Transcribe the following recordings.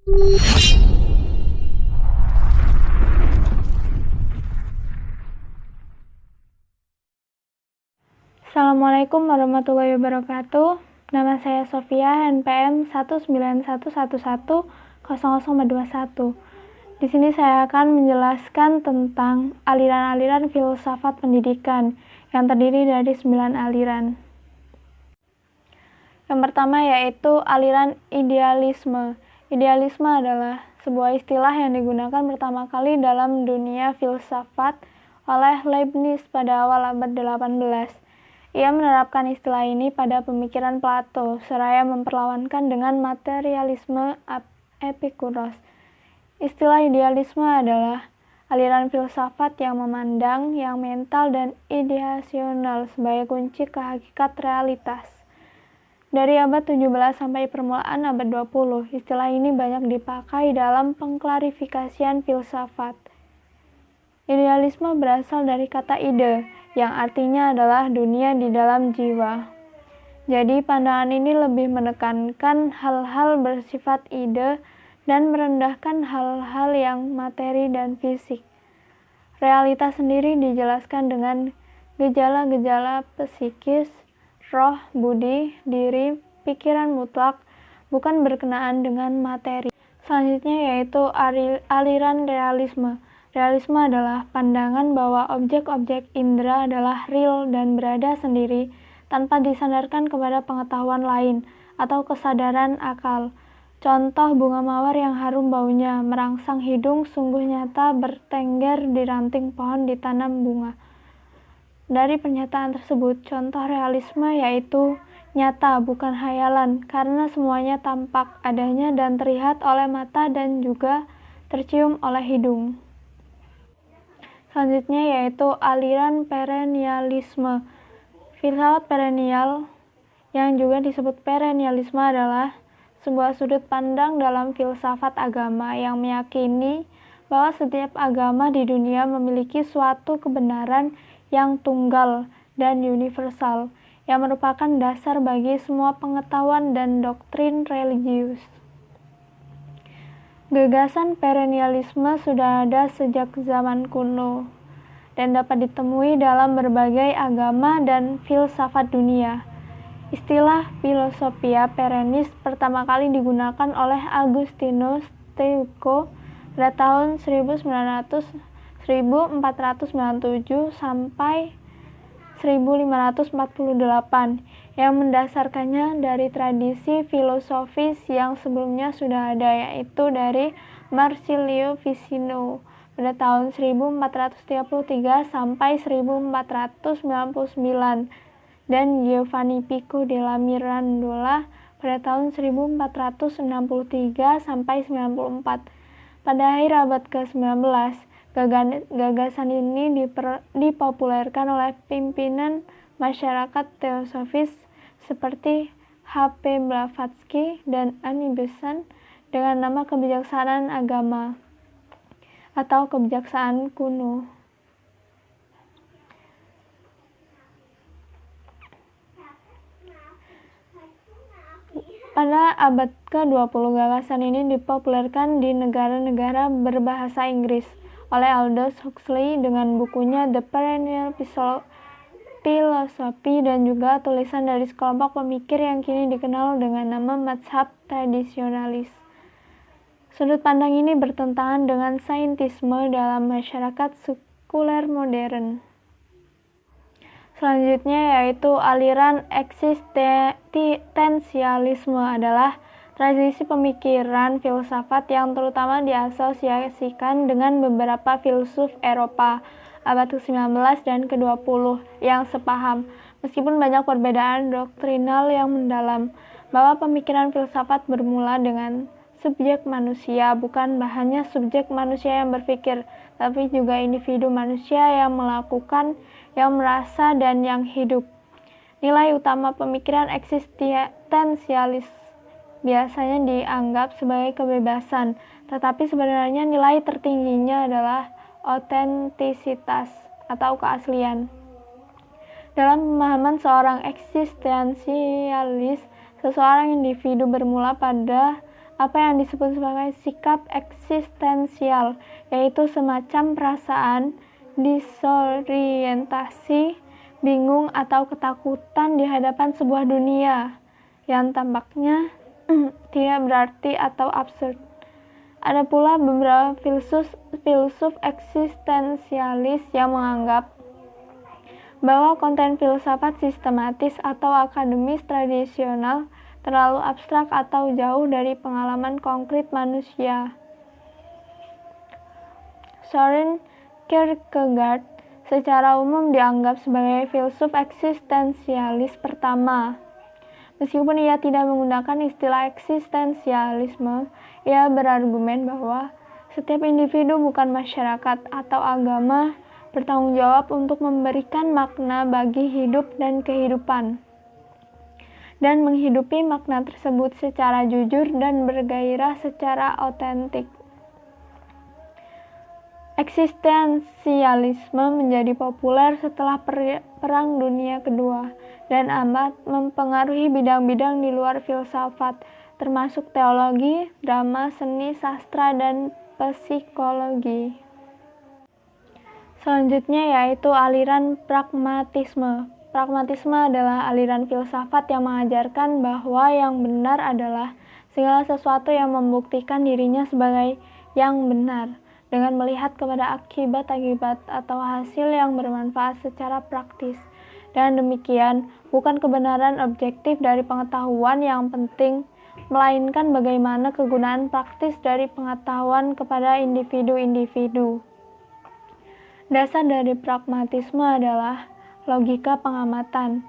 Assalamualaikum warahmatullahi wabarakatuh. Nama saya Sofia, NPM 191110021. Di sini saya akan menjelaskan tentang aliran-aliran filsafat pendidikan yang terdiri dari 9 aliran. Yang pertama yaitu aliran idealisme. Idealisme adalah sebuah istilah yang digunakan pertama kali dalam dunia filsafat oleh Leibniz pada awal abad 18. Ia menerapkan istilah ini pada pemikiran Plato, seraya memperlawankan dengan materialisme Epikuros. Istilah idealisme adalah aliran filsafat yang memandang yang mental dan ideasional sebagai kunci ke hakikat realitas. Dari abad 17 sampai permulaan abad 20, istilah ini banyak dipakai dalam pengklarifikasian filsafat. Idealisme berasal dari kata ide, yang artinya adalah dunia di dalam jiwa. Jadi pandangan ini lebih menekankan hal-hal bersifat ide dan merendahkan hal-hal yang materi dan fisik. Realitas sendiri dijelaskan dengan gejala-gejala psikis, roh, budi, diri, pikiran mutlak, bukan berkenaan dengan materi. Selanjutnya yaitu aliran realisme. Realisme adalah pandangan bahwa objek-objek indera adalah real dan berada sendiri tanpa disandarkan kepada pengetahuan lain atau kesadaran akal. Contoh bunga mawar yang harum baunya, merangsang hidung, sungguh nyata bertengger di ranting pohon ditanam bunga. Dari pernyataan tersebut, contoh realisme yaitu nyata, bukan hayalan, karena semuanya tampak adanya dan terlihat oleh mata dan juga tercium oleh hidung. Selanjutnya yaitu aliran perennialisme. Filsafat perennial yang juga disebut perennialisme adalah sebuah sudut pandang dalam filsafat agama yang meyakini bahwa setiap agama di dunia memiliki suatu kebenaran yang tunggal dan universal, yang merupakan dasar bagi semua pengetahuan dan doktrin religius. Gagasan perennialisme sudah ada sejak zaman kuno dan dapat ditemui dalam berbagai agama dan filsafat dunia. Istilah filosofia perennis pertama kali digunakan oleh Agustinus Steuco pada tahun 1497 sampai 1548 yang mendasarkannya dari tradisi filosofis yang sebelumnya sudah ada, yaitu dari Marsilio Ficino pada tahun 1433 sampai 1499 dan Giovanni Pico della Mirandola pada tahun 1463 sampai 94. Pada akhir abad ke-19, gagasan ini dipopulerkan oleh pimpinan masyarakat teosofis seperti H.P. Blavatsky dan Annie Besant dengan nama kebijaksanaan agama atau kebijaksanaan kuno. Pada abad ke-20, gagasan ini dipopulerkan di negara-negara berbahasa Inggris oleh Aldous Huxley dengan bukunya The Perennial Philosophy dan juga tulisan dari sekelompok pemikir yang kini dikenal dengan nama mazhab tradisionalis. Sudut pandang ini bertentangan dengan saintisme dalam masyarakat sekuler modern. Selanjutnya yaitu aliran eksistensialisme adalah tradisi pemikiran filsafat yang terutama diasosiasikan dengan beberapa filsuf Eropa abad ke-19 dan ke-20 yang sepaham, meskipun banyak perbedaan doktrinal yang mendalam, bahwa pemikiran filsafat bermula dengan subjek manusia, bukan hanya subjek manusia yang berpikir, tapi juga individu manusia yang melakukan, yang merasa, dan yang hidup. Nilai utama pemikiran eksistensialis biasanya dianggap sebagai kebebasan, tetapi sebenarnya nilai tertingginya adalah otentisitas atau keaslian. Dalam pemahaman seorang eksistensialis, seseorang individu bermula pada apa yang disebut sebagai sikap eksistensial, yaitu semacam perasaan disorientasi, bingung atau ketakutan di hadapan sebuah dunia yang tampaknya tidak berarti atau absurd. Ada pula beberapa filsuf eksistensialis yang menganggap bahwa konten filsafat sistematis atau akademis tradisional terlalu abstrak atau jauh dari pengalaman konkret manusia. Søren Kierkegaard secara umum dianggap sebagai filsuf eksistensialis pertama. Meskipun ia tidak menggunakan istilah eksistensialisme, ia berargumen bahwa setiap individu bukan masyarakat atau agama bertanggung jawab untuk memberikan makna bagi hidup dan kehidupan, dan menghidupi makna tersebut secara jujur dan bergairah secara otentik. Eksistensialisme menjadi populer setelah Perang Dunia Kedua dan amat mempengaruhi bidang-bidang di luar filsafat, termasuk teologi, drama, seni, sastra, dan psikologi. Selanjutnya yaitu aliran pragmatisme. Pragmatisme adalah aliran filsafat yang mengajarkan bahwa yang benar adalah segala sesuatu yang membuktikan dirinya sebagai yang benar, dengan melihat kepada akibat-akibat atau hasil yang bermanfaat secara praktis. Dan demikian, bukan kebenaran objektif dari pengetahuan yang penting, melainkan bagaimana kegunaan praktis dari pengetahuan kepada individu-individu. Dasar dari pragmatisme adalah logika pengamatan,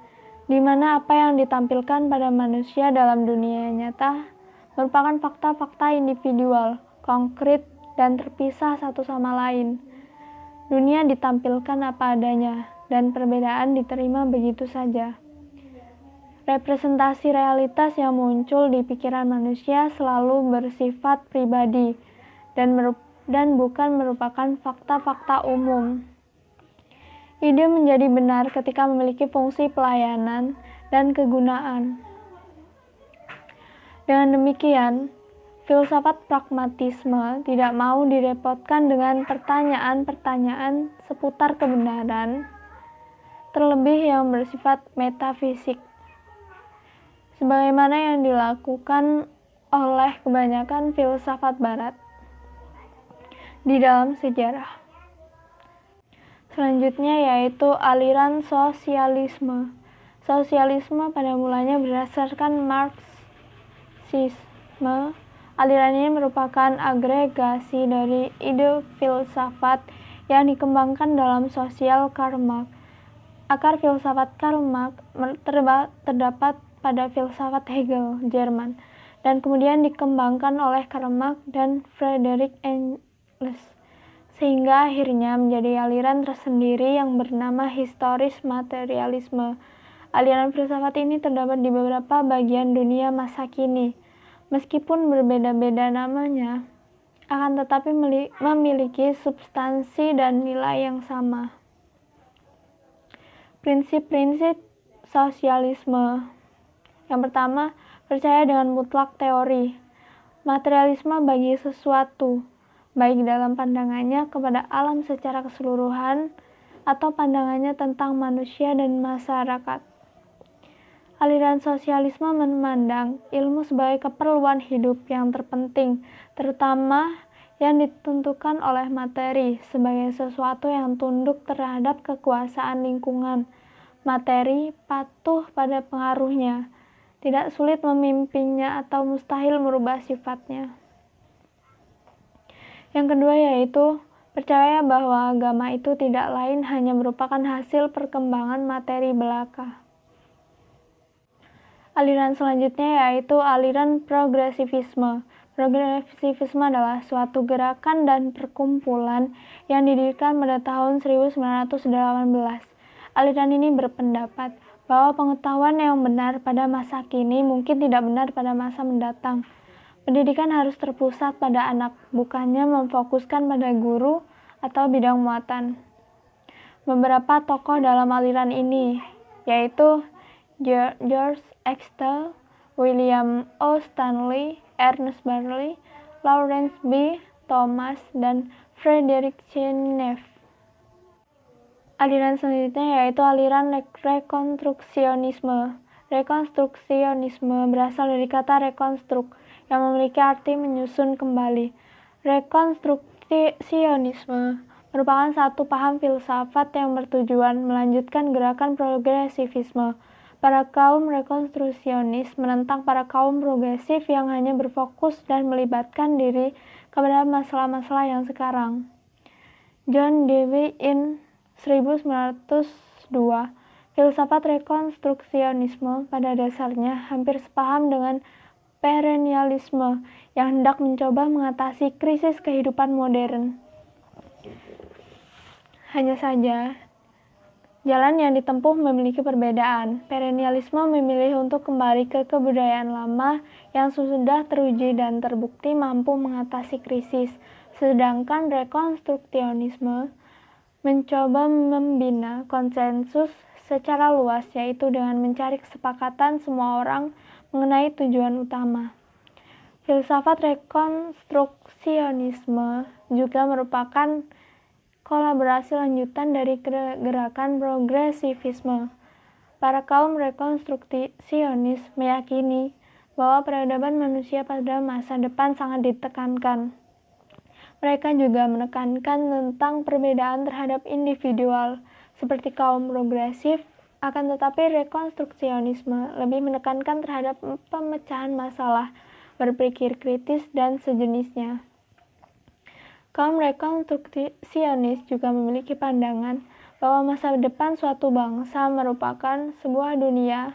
di mana apa yang ditampilkan pada manusia dalam dunia nyata merupakan fakta-fakta individual, konkret, dan terpisah satu sama lain. Dunia ditampilkan apa adanya, dan perbedaan diterima begitu saja. Representasi realitas yang muncul di pikiran manusia selalu bersifat pribadi dan bukan merupakan fakta-fakta umum. Ide menjadi benar ketika memiliki fungsi pelayanan dan kegunaan. Dengan demikian, filsafat pragmatisme tidak mau direpotkan dengan pertanyaan-pertanyaan seputar kebenaran, terlebih yang bersifat metafisik, sebagaimana yang dilakukan oleh kebanyakan filsafat barat di dalam sejarah. Selanjutnya yaitu aliran sosialisme. Sosialisme pada mulanya berdasarkan Marxisme. Aliran ini merupakan agregasi dari ide filsafat yang dikembangkan dalam sosial Karl Marx. Akar filsafat Karl Marx terdapat pada filsafat Hegel, Jerman, dan kemudian dikembangkan oleh Karl Marx dan Friedrich Engels, sehingga akhirnya menjadi aliran tersendiri yang bernama historis materialisme. Aliran filsafat ini terdapat di beberapa bagian dunia masa kini. Meskipun berbeda-beda namanya, akan tetapi memiliki substansi dan nilai yang sama. Prinsip-prinsip sosialisme. Yang pertama, percaya dengan mutlak teori. Materialisme bagi sesuatu, baik dalam pandangannya kepada alam secara keseluruhan atau pandangannya tentang manusia dan masyarakat. Aliran sosialisme memandang ilmu sebagai keperluan hidup yang terpenting, terutama yang ditentukan oleh materi sebagai sesuatu yang tunduk terhadap kekuasaan lingkungan. Materi patuh pada pengaruhnya, tidak sulit memimpinnya atau mustahil merubah sifatnya. Yang kedua yaitu percaya bahwa agama itu tidak lain hanya merupakan hasil perkembangan materi belaka. Aliran selanjutnya yaitu aliran progresivisme. Progresivisme adalah suatu gerakan dan perkumpulan yang didirikan pada tahun 1918. Aliran ini berpendapat bahwa pengetahuan yang benar pada masa kini mungkin tidak benar pada masa mendatang. Pendidikan harus terpusat pada anak, bukannya memfokuskan pada guru atau bidang muatan. Beberapa tokoh dalam aliran ini, yaitu George Axtell, William O. Stanley, Ernest Barley, Lawrence B. Thomas, dan Frederick C. Neff. Aliran selanjutnya yaitu aliran rekonstruksionisme. Rekonstruksionisme berasal dari kata rekonstruk yang memiliki arti menyusun kembali. Rekonstruksionisme merupakan satu paham filsafat yang bertujuan melanjutkan gerakan progresivisme. Para kaum rekonstruksionis menentang para kaum progresif yang hanya berfokus dan melibatkan diri kepada masalah-masalah yang sekarang. John Dewey in 1902. Filsafat rekonstruksionisme pada dasarnya hampir sepaham dengan perennialisme yang hendak mencoba mengatasi krisis kehidupan modern. Hanya saja, jalan yang ditempuh memiliki perbedaan. Perennialisme memilih untuk kembali ke kebudayaan lama yang sudah teruji dan terbukti mampu mengatasi krisis, sedangkan rekonstruksionisme mencoba membina konsensus secara luas, yaitu dengan mencari kesepakatan semua orang mengenai tujuan utama. Filsafat rekonstruksionisme juga merupakan kolaborasi lanjutan dari gerakan progresivisme. Para kaum rekonstruksionis meyakini bahwa peradaban manusia pada masa depan sangat ditekankan. Mereka juga menekankan tentang perbedaan terhadap individual, seperti kaum progresif, akan tetapi rekonstruksionisme lebih menekankan terhadap pemecahan masalah, berpikir kritis, dan sejenisnya. Kaum rekonstruksionis juga memiliki pandangan bahwa masa depan suatu bangsa merupakan sebuah dunia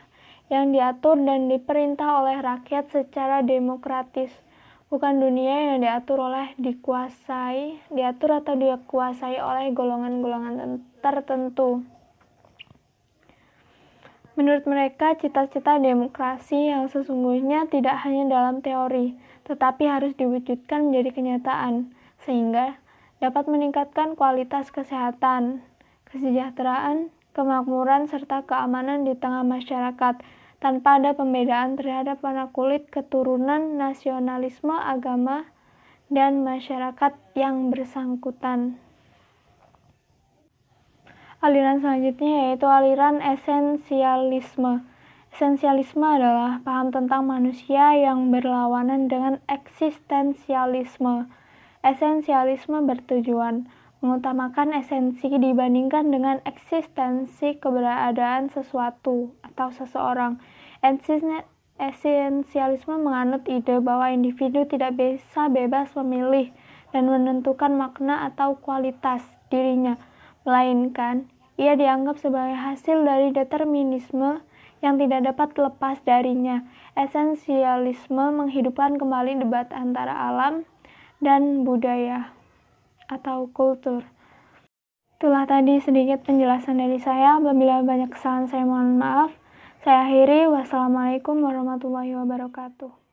yang diatur dan diperintah oleh rakyat secara demokratis, bukan dunia yang diatur atau dikuasai oleh golongan-golongan tertentu. Menurut mereka, cita-cita demokrasi yang sesungguhnya tidak hanya dalam teori, tetapi harus diwujudkan menjadi kenyataan, sehingga dapat meningkatkan kualitas kesehatan, kesejahteraan, kemakmuran, serta keamanan di tengah masyarakat, tanpa ada pembedaan terhadap warna kulit, keturunan, nasionalisme, agama, dan masyarakat yang bersangkutan. Aliran selanjutnya yaitu aliran esensialisme. Esensialisme adalah paham tentang manusia yang berlawanan dengan eksistensialisme. Esensialisme bertujuan mengutamakan esensi dibandingkan dengan eksistensi keberadaan sesuatu atau seseorang. Esensialisme menganut ide bahwa individu tidak bisa bebas memilih dan menentukan makna atau kualitas dirinya, melainkan ia dianggap sebagai hasil dari determinisme yang tidak dapat lepas darinya. Esensialisme menghidupkan kembali debat antara alam dan budaya atau kultur. Itulah tadi sedikit penjelasan dari saya. Apabila banyak kesalahan saya mohon maaf. Saya akhiri. Wassalamualaikum warahmatullahi wabarakatuh.